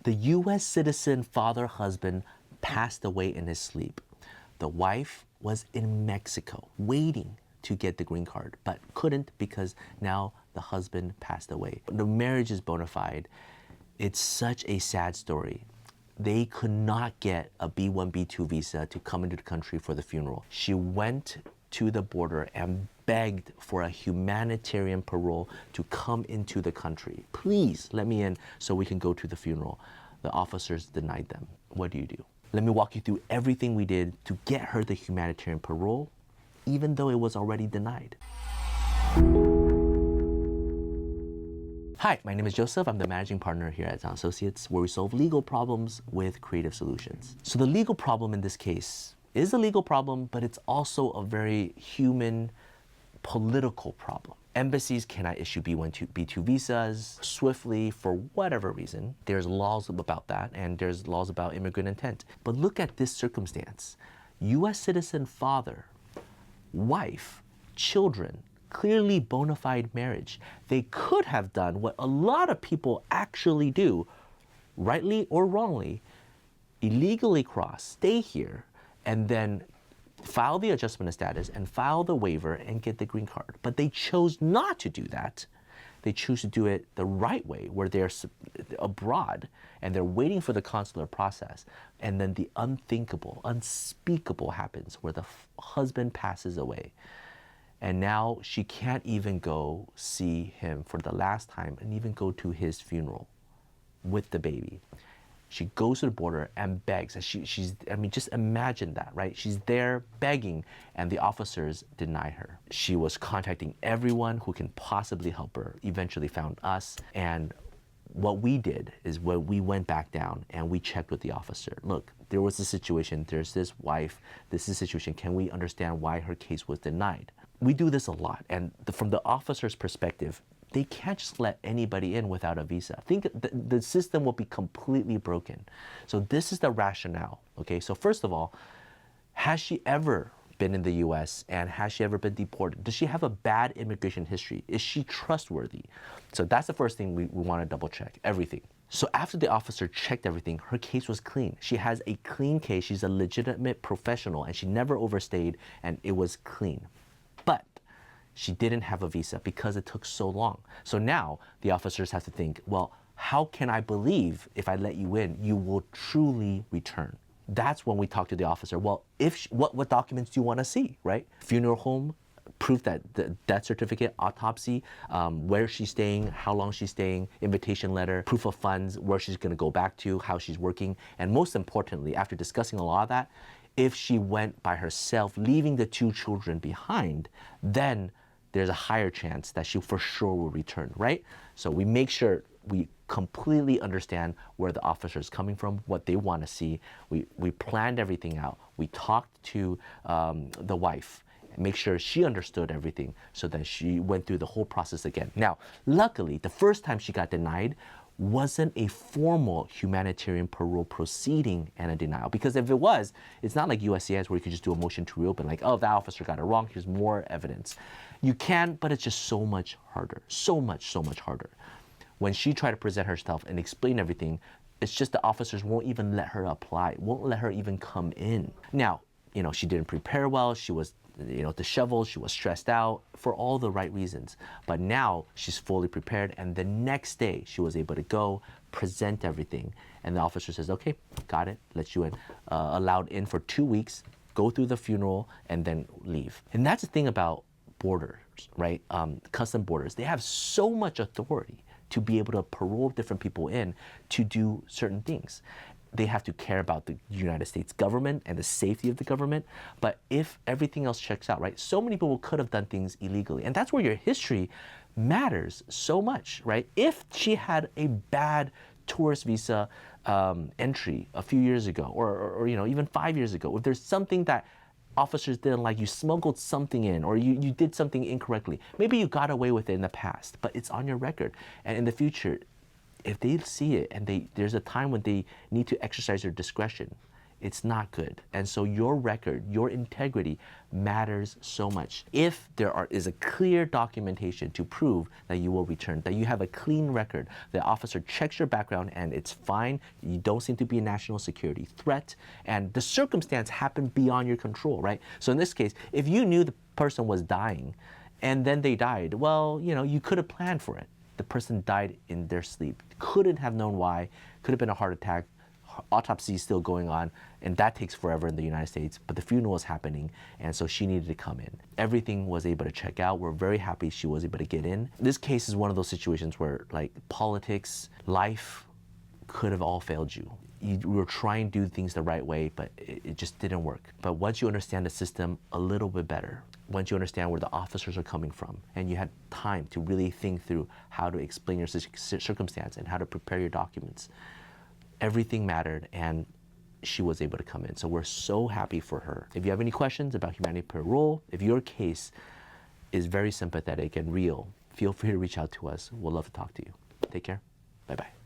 The U.S. citizen father-husband passed away in his sleep. The wife was in Mexico waiting to get the green card, but couldn't because now the husband passed away. The marriage is bona fide. It's such a sad story. They could not get a B1, B2 visa to come into the country for the funeral. She went to the border and begged for a humanitarian parole to come into the country. Please let me in so we can go to the funeral. The officers denied them. What do? Let me walk you through everything we did to get her the humanitarian parole, even though it was already denied. Hi, my name is Joseph. I'm the managing partner here at Tsang and Associates, where we solve legal problems with creative solutions. So the legal problem in this case is a legal problem, but it's also a very human, political problem. Embassies cannot issue B1, B2 visas swiftly for whatever reason. There's laws about that, and there's laws about immigrant intent. But look at this circumstance. U.S. citizen father, wife, children, clearly bona fide marriage. They could have done what a lot of people actually do, rightly or wrongly, illegally cross, stay here, and then file the adjustment of status and file the waiver and get the green card. But they chose not to do that. They choose to do it the right way, where they're abroad and they're waiting for the consular process. And then the unthinkable, unspeakable happens, where the husband passes away. And now she can't even go see him for the last time and even go to his funeral with the baby. She goes to the border and begs. I mean, just imagine that, right? She's there begging, and the officers deny her. She was contacting everyone who can possibly help her, eventually found us. And what we did is when we went back down and we checked with the officer. Look, there was a situation, there's this wife, this is a situation, can we understand why her case was denied? We do this a lot, and from the officer's perspective, they can't just let anybody in without a visa. I think the system will be completely broken. So this is the rationale, okay? So first of all, has she ever been in the US, and has she ever been deported? Does she have a bad immigration history? Is she trustworthy? So that's the first thing we want to double check, everything. So after the officer checked everything, her case was clean. She has a clean case. She's a legitimate professional, and she never overstayed, and it was clean. But she didn't have a visa because it took so long. So now the officers have to think, well, how can I believe if I let you in, you will truly return? That's when we talk to the officer. Well, what documents do you want to see, right? Funeral home, proof that the death certificate, autopsy, where she's staying, how long she's staying, invitation letter, proof of funds, where she's going to go back to, how she's working. And most importantly, after discussing a lot of that, if she went by herself, leaving the 2 children behind, then there's a higher chance that she for sure will return, right? So we make sure we completely understand where the officer is coming from, what they want to see. We planned everything out. We talked to the wife, make sure she understood everything, so that she went through the whole process again. Now, luckily, the first time she got denied wasn't a formal humanitarian parole proceeding and a denial. Because if it was, it's not like USCIS where you can just do a motion to reopen, like, oh, that officer got it wrong, here's more evidence. You can, but it's just so much harder, so much harder. When she tried to present herself and explain everything, it's just the officers won't even let her apply, won't let her even come in. Now, she didn't prepare well, she was disheveled, she was stressed out for all the right reasons. But now she's fully prepared, and the next day she was able to go, present everything. And the officer says, okay, got it, let you in, allowed in for 2 weeks, go through the funeral, and then leave. And that's the thing about borders, right? Custom borders, they have so much authority to be able to parole different people in to do certain things. They have to care about the United States government and the safety of the government. But if everything else checks out, right, so many people could have done things illegally. And that's where your history matters so much, right? If she had a bad tourist visa entry a few years ago, or even 5 years ago, if there's something that officers didn't like, you smuggled something in, or you did something incorrectly, maybe you got away with it in the past, but it's on your record. And in the future, if they see it and there's a time when they need to exercise their discretion, It's not good. And so your record, your integrity matters so much. If there is a clear documentation to prove that you will return, that you have a clean record, the officer checks your background and it's fine, you don't seem to be a national security threat, and the circumstance happened beyond your control, right? So in this case, if you knew the person was dying and then they died, well, you could have planned for it. The person died in their sleep. Couldn't have known why, could have been a heart attack. Autopsy is still going on, and that takes forever in the United States, but the funeral is happening, and so she needed to come in. Everything was able to check out. We're very happy she was able to get in. This case is one of those situations where, like, politics, life could have all failed you. You were trying to do things the right way, but it just didn't work. But once you understand the system a little bit better, once you understand where the officers are coming from, and you had time to really think through how to explain your circumstance and how to prepare your documents, everything mattered, and she was able to come in. So we're so happy for her. If you have any questions about humanitarian parole, if your case is very sympathetic and real, feel free to reach out to us. We'll love to talk to you. Take care. Bye-bye.